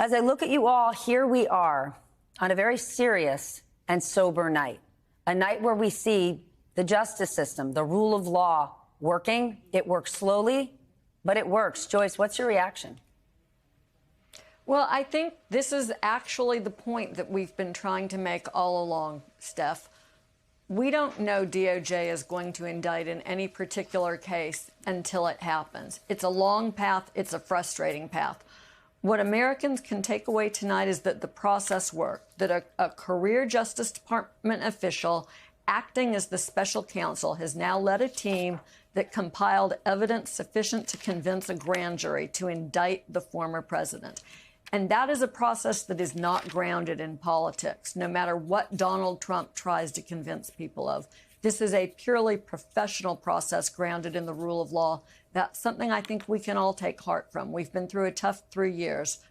As I look at you all, here we are on a very serious and sober night, a night where we see the justice system, the rule of law working. It works slowly, but it works. Joyce, what's your reaction? Well, I think this is actually the point that we've been trying to make all along, Steph. We don't know DOJ is going to indict in any particular case until it happens. It's a long path. It's a frustrating path. What Americans can take away tonight is that the process worked, that a career Justice Department official acting as the special counsel has now led a team that compiled evidence sufficient to convince a grand jury to indict the former president. And that is a process that is not grounded in politics, no matter what Donald Trump tries to convince people of. This is a purely professional process grounded in the rule of law. That's something I think we can all take heart from. We've been through a tough few years.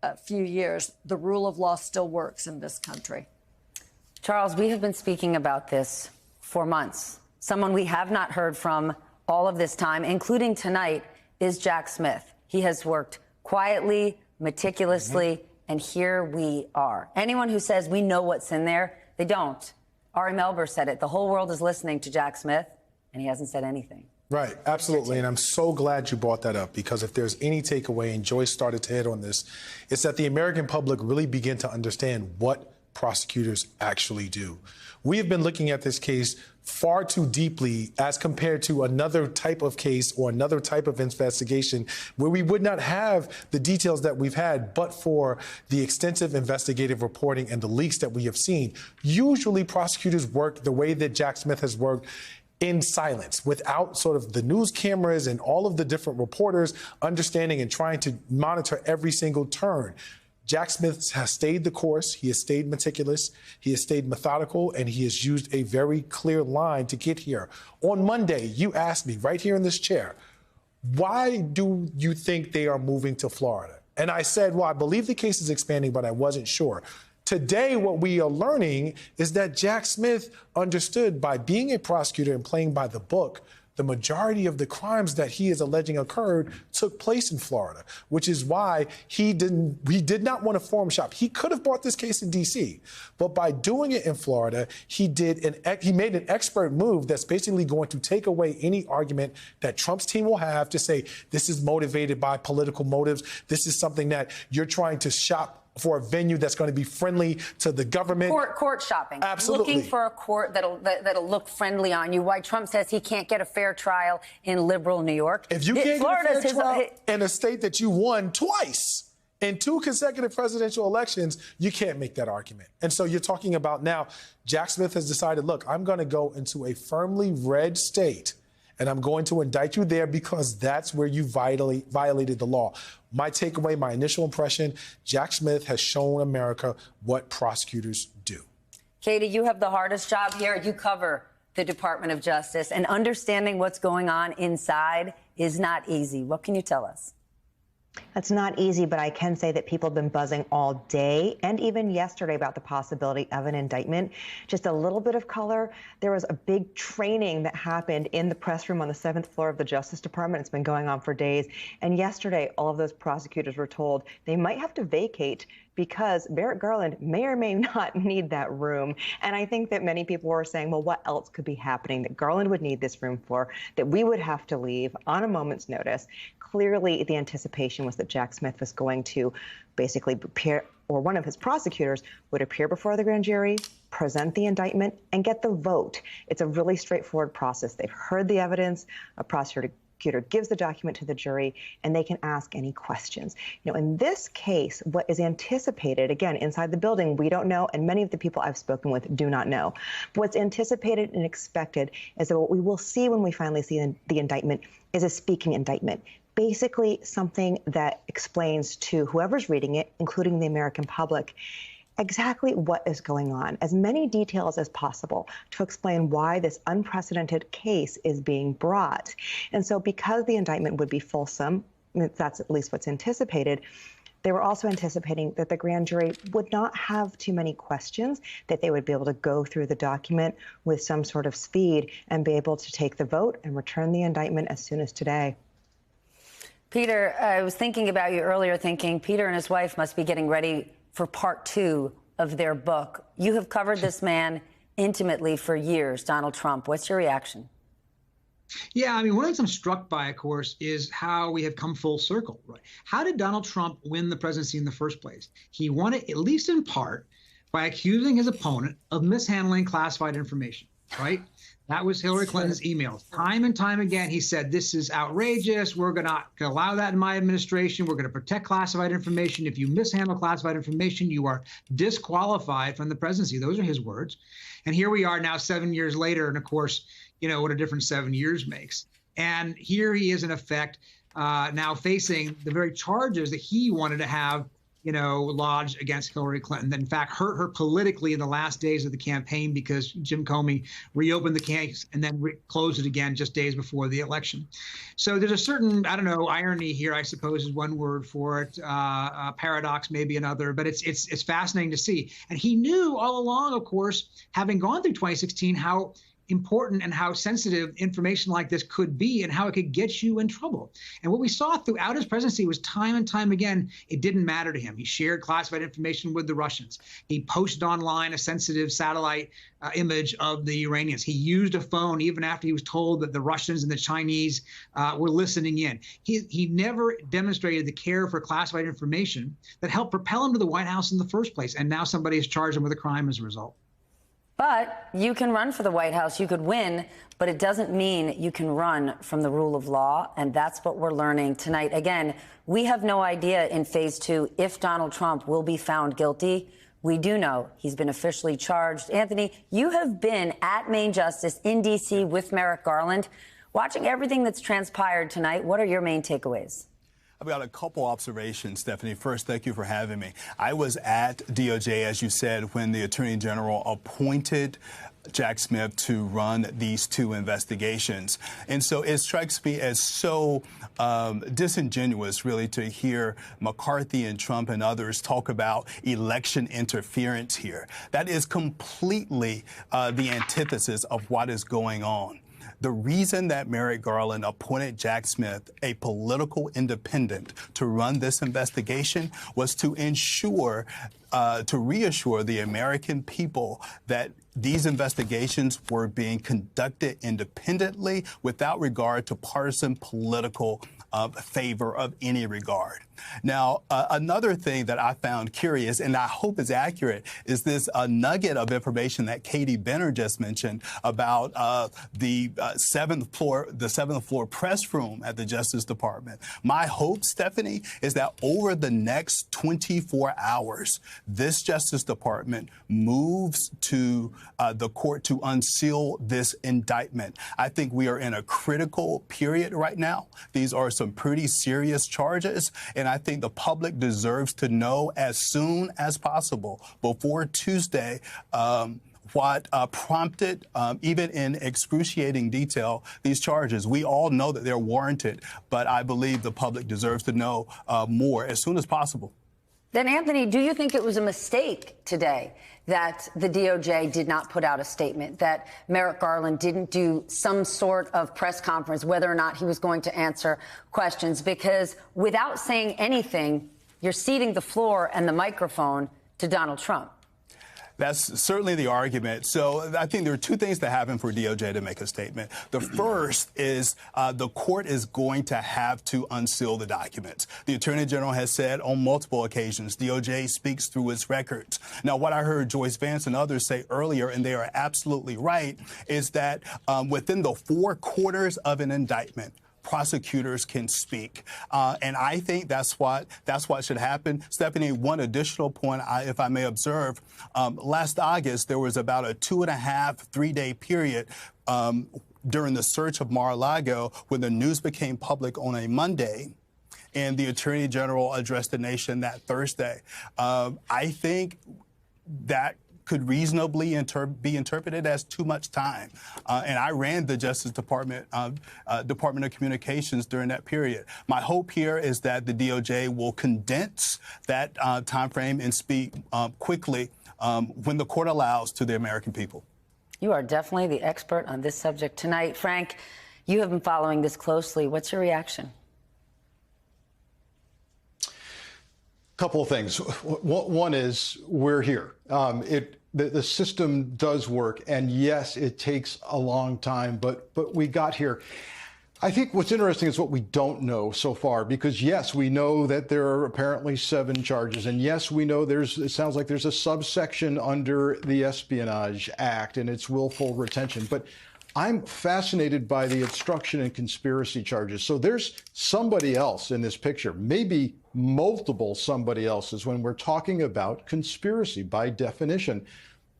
The rule of law still works in this country. Charles, we have been speaking about this for months. Someone we have not heard from all of this time, including tonight, is Jack Smith. He has worked quietly, meticulously, and here we are. Anyone who says we know what's in there, they don't. Ari Melber said it. The whole world is listening to Jack Smith, and he hasn't said anything. Right, absolutely. And I'm so glad you brought that up, because if there's any takeaway, and Joyce started to hit on this, it's that the American public really begin to understand what prosecutors actually do. We have been looking at this case far too deeply as compared to another type of case or another type of investigation where we would not have the details that we've had but for the extensive investigative reporting and the leaks that we have seen. Usually prosecutors work the way that Jack Smith has worked, in silence, without sort of the news cameras and all of the different reporters understanding and trying to monitor every single turn. Jack Smith has stayed the course. He has stayed meticulous. He has stayed methodical, and he has used a very clear line to get here. On Monday, you asked me right here in this chair, why do you think they are moving to Florida? And I said, well, I believe the case is expanding, but I wasn't sure. Today, what we are learning is that Jack Smith understood, by being a prosecutor and playing by the book, the majority of the crimes that he is alleging occurred took place in Florida, which is why he did not want to forum shop. He could have brought this case in D.C., but by doing it in Florida, he made an expert move that's basically going to take away any argument that Trump's team will have to say this is motivated by political motives. This is something that you're trying to shop for a venue that's going to be friendly to the government. Court shopping. Absolutely. Looking for a court that'll look friendly on you. Why Trump says he can't get a fair trial in liberal New York. If you can't get a fair trial in a state that you won twice in 2 consecutive presidential elections, you can't make that argument. And so you're talking about now, Jack Smith has decided, look, I'm going to go into a firmly red state, and I'm going to indict you there because that's where you violated the law. My takeaway, my initial impression, Jack Smith has shown America what prosecutors do. Katie, you have the hardest job here. You cover the Department of Justice, and understanding what's going on inside is not easy. What can you tell us? That's not easy, but I can say that people have been buzzing all day and even yesterday about the possibility of an indictment. Just a little bit of color. There was a big training that happened in the press room on the 7th floor of the Justice Department. It's been going on for days. And yesterday, all of those prosecutors were told they might have to vacate because Merrick Garland may or may not need that room. And I think that many people were saying, well, what else could be happening that Garland would need this room for, that we would have to leave on a moment's notice? Clearly, the anticipation was that Jack Smith was going to basically appear, or one of his prosecutors would appear before the grand jury, present the indictment, and get the vote. It's a really straightforward process. They've heard the evidence. A prosecutor gives the document to the jury, and they can ask any questions. You know, in this case, what is anticipated, again, inside the building, we don't know, and many of the people I've spoken with do not know. But what's anticipated and expected is that what we will see when we finally see the indictment is a speaking indictment. Basically something that explains to whoever's reading it, including the American public, exactly what is going on, as many details as possible to explain why this unprecedented case is being brought. And so because the indictment would be fulsome, that's at least what's anticipated, they were also anticipating that the grand jury would not have too many questions, that they would be able to go through the document with some sort of speed and be able to take the vote and return the indictment as soon as today. Peter, I was thinking about you earlier, thinking Peter and his wife must be getting ready for part 2 of their book. You have covered this man intimately for years, Donald Trump. What's your reaction? Yeah, I mean, one of the things I'm struck by, of course, is how we have come full circle. Right? How did Donald Trump win the presidency in the first place? He won it, at least in part, by accusing his opponent of mishandling classified information, right? That was Hillary Clinton's emails. Time and time again, he said, this is outrageous. We're going to allow that in my administration. We're going to protect classified information. If you mishandle classified information, you are disqualified from the presidency. Those are his words. And here we are now 7 years later. And of course, you know what a difference 7 years makes. And here he is, in effect, now facing the very charges that he wanted to have, you know, lodged against Hillary Clinton, that in fact hurt her politically in the last days of the campaign, because Jim Comey reopened the case and then closed it again just days before the election. So there's a certain, I don't know, irony here, I suppose is one word for it, paradox maybe another, but it's fascinating to see. And he knew all along, of course, having gone through 2016, how important and how sensitive information like this could be and how it could get you in trouble. And what we saw throughout his presidency was time and time again, it didn't matter to him. He shared classified information with the Russians. He posted online a sensitive satellite image of the Iranians. He used a phone even after he was told that the Russians and the Chinese were listening in. He never demonstrated the care for classified information that helped propel him to the White House in the first place. And now somebody has charged him with a crime as a result. But you can run for the White House, you could win, but it doesn't mean you can run from the rule of law, and that's what we're learning tonight. Again, we have no idea in phase 2 if Donald Trump will be found guilty. We do know he's been officially charged. Anthony, you have been at Main Justice in D.C. with Merrick Garland. Watching everything that's transpired tonight, what are your main takeaways? I've got a couple observations, Stephanie. First, thank you for having me. I was at DOJ, as you said, when the Attorney General appointed Jack Smith to run these 2 investigations. And so it strikes me as so disingenuous, really, to hear McCarthy and Trump and others talk about election interference here. That is completely the antithesis of what is going on. The reason that Merrick Garland appointed Jack Smith, a political independent, to run this investigation was to ensure, to reassure the American people that these investigations were being conducted independently without regard to partisan political favor of any regard. Now, another thing that I found curious, and I hope is accurate, is this nugget of information that Katie Benner just mentioned about the seventh floor press room at the Justice Department. My hope, Stephanie, is that over the next 24 hours, this Justice Department moves to the court to unseal this indictment. I think we are in a critical period right now. These are some pretty serious charges, and I think the public deserves to know as soon as possible, before Tuesday, what prompted, even in excruciating detail, these charges. We all know that they're warranted, but I believe the public deserves to know more as soon as possible. Then, Anthony, do you think it was a mistake today that the DOJ did not put out a statement, that Merrick Garland didn't do some sort of press conference, whether or not he was going to answer questions? Because without saying anything, you're ceding the floor and the microphone to Donald Trump. That's certainly the argument. So I think there are 2 things that happen for DOJ to make a statement. The first is the court is going to have to unseal the documents. The Attorney General has said on multiple occasions, DOJ speaks through its records. Now, what I heard Joyce Vance and others say earlier, and they are absolutely right, is that within the 4 corners of an indictment, prosecutors can speak. And I think that's what should happen. Stephanie, one additional point, if I may observe, last August, there was about a 2.5, 3-day period during the search of Mar-a-Lago when the news became public on a Monday, and the Attorney General addressed the nation that Thursday. I think that could reasonably be interpreted as too much time. And I ran the Justice Department, Department of Communications during that period. My hope here is that the DOJ will condense that time frame and speak quickly when the court allows to the American people. You are definitely the expert on this subject tonight. Frank, you have been following this closely. What's your reaction? Couple of things. One is we're here. The system does work, and yes, it takes a long time, but we got here. I think what's interesting is what we don't know so far, because yes, we know that there are apparently 7 charges, and yes, we know it sounds like there's a subsection under the Espionage Act and it's willful retention, but I'm fascinated by the obstruction and conspiracy charges. So there's somebody else in this picture, maybe multiple somebody else's when we're talking about conspiracy by definition.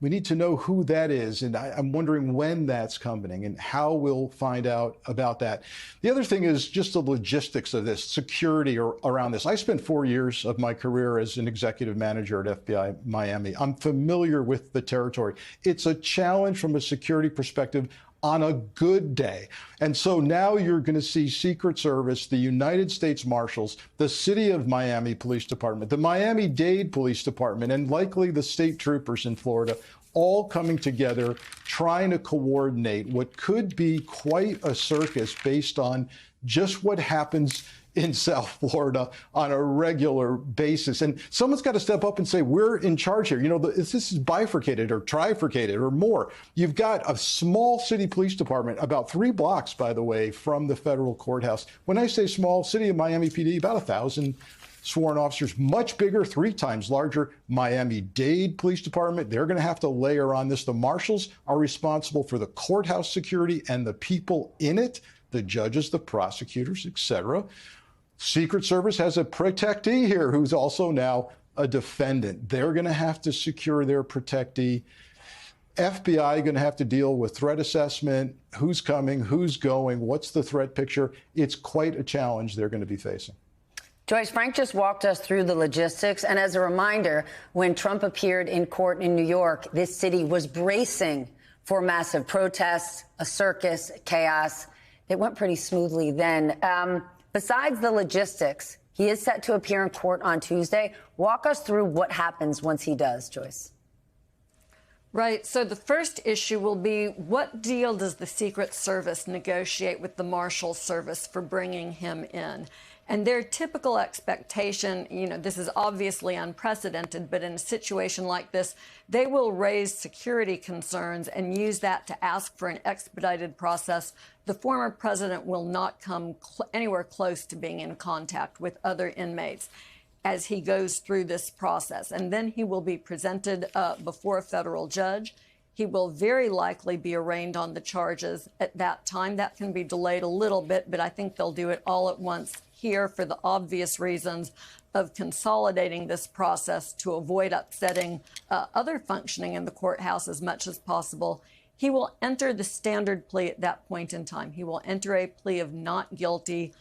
We need to know who that is, and I'm wondering when that's coming and how we'll find out about that. The other thing is just the logistics of this, security around this. I spent 4 years of my career as an executive manager at FBI Miami. I'm familiar with the territory. It's a challenge from a security perspective on a good day. And so now you're going to see Secret Service, the United States Marshals, the City of Miami Police Department, the Miami-Dade Police Department, and likely the state troopers in Florida, all coming together, trying to coordinate what could be quite a circus based on just what happens in South Florida on a regular basis. And someone's got to step up and say, we're in charge here. You know, this is bifurcated or trifurcated or more. You've got a small city police department, about 3 blocks, by the way, from the federal courthouse. When I say small, City of Miami PD, about 1,000 sworn officers, much bigger, 3 times larger. Miami-Dade Police Department, they're going to have to layer on this. The marshals are responsible for the courthouse security and the people in it, the judges, the prosecutors, etc. Secret Service has a protectee here who's also now a defendant. They're going to have to secure their protectee. FBI going to have to deal with threat assessment, who's coming, who's going, what's the threat picture. It's quite a challenge they're going to be facing. Joyce, Frank just walked us through the logistics. And as a reminder, when Trump appeared in court in New York, this city was bracing for massive protests, a circus, chaos. It went pretty smoothly then. Besides the logistics, he is set to appear in court on Tuesday. Walk us through what happens once he does, Joyce. Right. So the first issue will be, what deal does the Secret Service negotiate with the Marshal Service for bringing him in? And their typical expectation, you know, this is obviously unprecedented, but in a situation like this, they will raise security concerns and use that to ask for an expedited process. The former president will not come anywhere close to being in contact with other inmates as he goes through this process. And then he will be presented before a federal judge. He will very likely be arraigned on the charges at that time. That can be delayed a little bit, but I think they'll do it all at once here for the obvious reasons of consolidating this process to avoid upsetting other functioning in the courthouse as much as possible. He will enter the standard plea at that point in time. He will enter a plea of not guilty.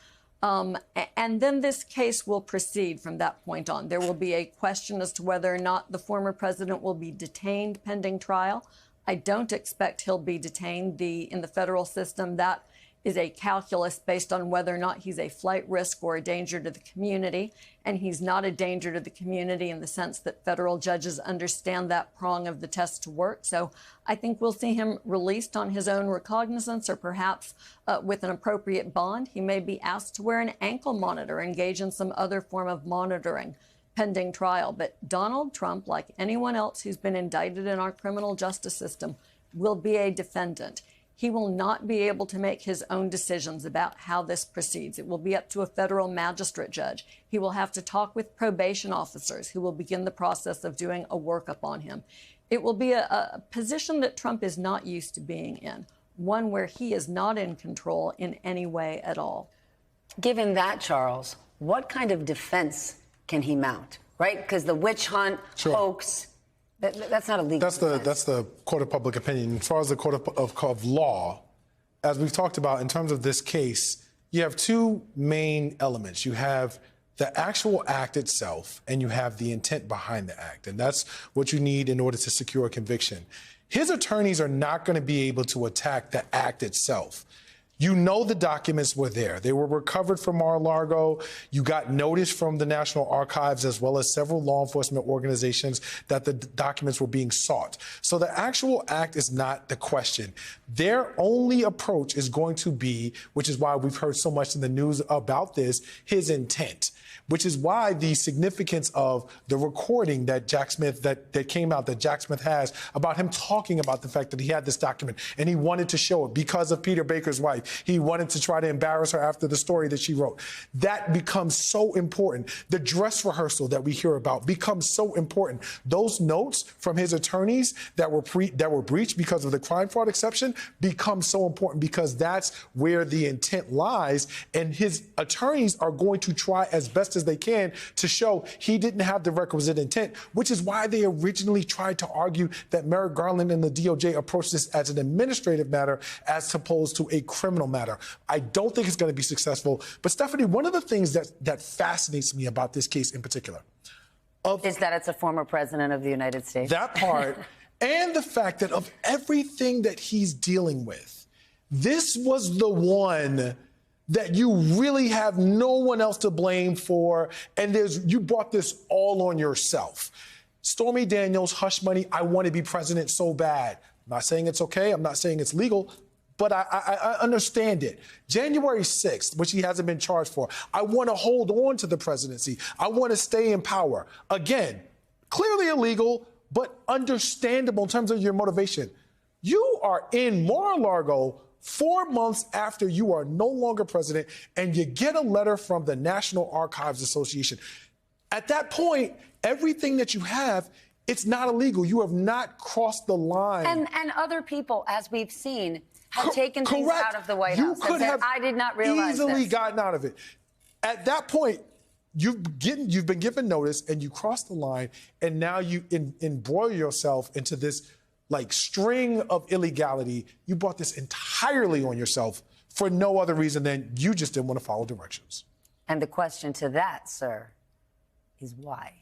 And then this case will proceed from that point on. There will be a question as to whether or not the former president will be detained pending trial. I don't expect he'll be detained. In the federal system, that is a calculus based on whether or not he's a flight risk or a danger to the community. And he's not a danger to the community in the sense that federal judges understand that prong of the test to work. So I think we'll see him released on his own recognizance, or perhaps with an appropriate bond. He may be asked to wear an ankle monitor, engage in some other form of monitoring pending trial. But Donald Trump, like anyone else who's been indicted in our criminal justice system, will be a defendant. He will not be able to make his own decisions about how this proceeds. It will be up to a federal magistrate judge. He will have to talk with probation officers who will begin the process of doing a workup on him. It will be a position that Trump is not used to being in, one where he is not in control in any way at all. Given that, Charles, what kind of defense can he mount, right? Because the witch hunt, hoax, that's not a legal defense. That's the court of public opinion. As far as the court of law, as we've talked about in terms of this case, you have 2 main elements. You have the actual act itself, and you have the intent behind the act. And that's what you need in order to secure a conviction. His attorneys are not going to be able to attack the act itself. You know the documents were there. They were recovered from Mar-a-Lago. You got notice from the National Archives as well as several law enforcement organizations that the documents were being sought. So the actual act is not the question. Their only approach is going to be, which is why we've heard so much in the news about this, his intent. Which is why the significance of the recording that Jack Smith, that came out, that Jack Smith has about him talking about the fact that he had this document and he wanted to show it because of Peter Baker's wife. He wanted to try to embarrass her after the story that she wrote. That becomes so important. The dress rehearsal that we hear about becomes so important. Those notes from his attorneys that were breached because of the crime fraud exception become so important because that's where the intent lies. And his attorneys are going to try as best as they can to show he didn't have the requisite intent, which is why they originally tried to argue that Merrick Garland and the DOJ approached this as an administrative matter as opposed to a criminal matter. I don't think it's going to be successful. But Stephanie, one of the things that fascinates me about this case in particular is that it's a former president of the United States. That part, and the fact that of everything that he's dealing with, this was the one that you really have no one else to blame for, and you brought this all on yourself. Stormy Daniels, hush money, I want to be president so bad. I'm not saying it's okay, I'm not saying it's legal, but I understand it. January 6th, which he hasn't been charged for, I want to hold on to the presidency. I want to stay in power. Again, clearly illegal, but understandable in terms of your motivation. You are in Mar-a-Lago 4 months after you are no longer president, and you get a letter from the National Archives Association. At that point, everything that you have, it's not illegal. You have not crossed the line. And other people, as we've seen, have taken things out of the White House. You could have I did not realize easily this. gotten out of it. At that point, you've been given notice, and you cross the line, and now you embroil yourself into this string of illegality. You brought this entirely on yourself for no other reason than you just didn't want to follow directions. And the question to that, sir, is why?